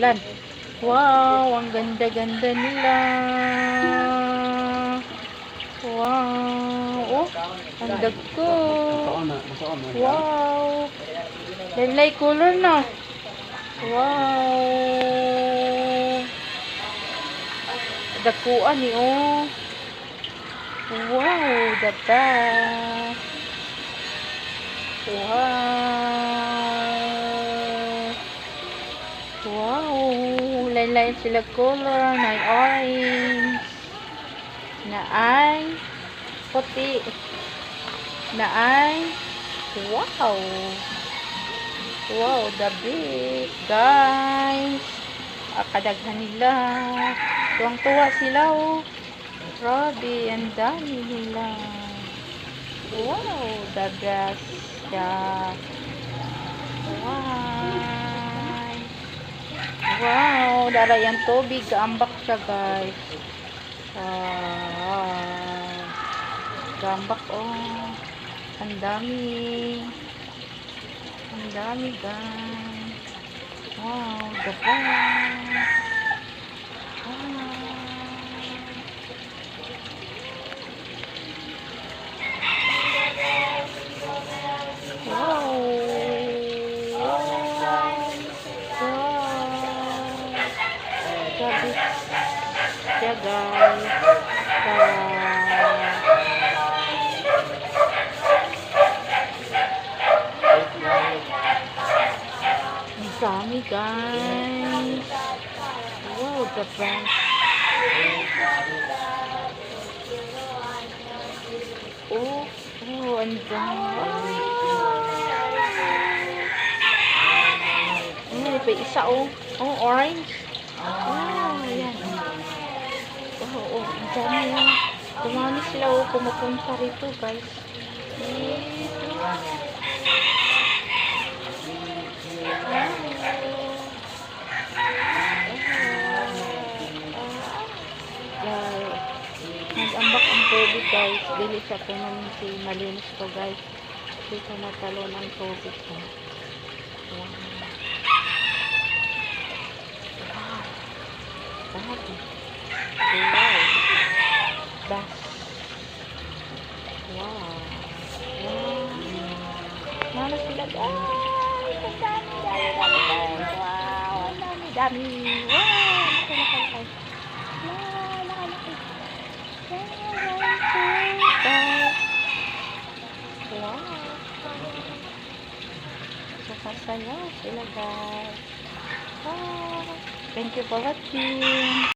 umuulan. Wow, ang ganda-ganda nila. Wow. Oh, ang dagko. Wow. Laylay color na. Wow. Dakuan ni oh. Wow, data. Wow. Wow. Laylay sila color. Na orange. Na ay puti. Na ay wow. Wow, the big guys. Kadaghan nila. Tuwang-tuwa sila oh. Grabe, ang dami nila. Wow, the best. Yeah. Wow. Wow, dara yung tubig. Gaambak siya guys. Gaambak oh. Ang dami. Ang dami guys. Wow, the best. Wow. Grabe siya guys. Ang dami guys. Wow, the best. Oh, ang dami. Pa isa oh. Oh, orange. Wow, ayan. Oh, ang dami yan. Dumami sila oh, pumupunta rito guys. Dito. Nag-ambak ang tubig guys. Dili siya pumunta si malinis to guys. Dito natalon ang tubig ko. Wow. Wow. Bas. Wow. Wow. Mana sila guys. Ang dami. Wow. Ang dami. Wow. Nakalaki. Wow. Nakasaya sila guys. Wow. Thank you for watching.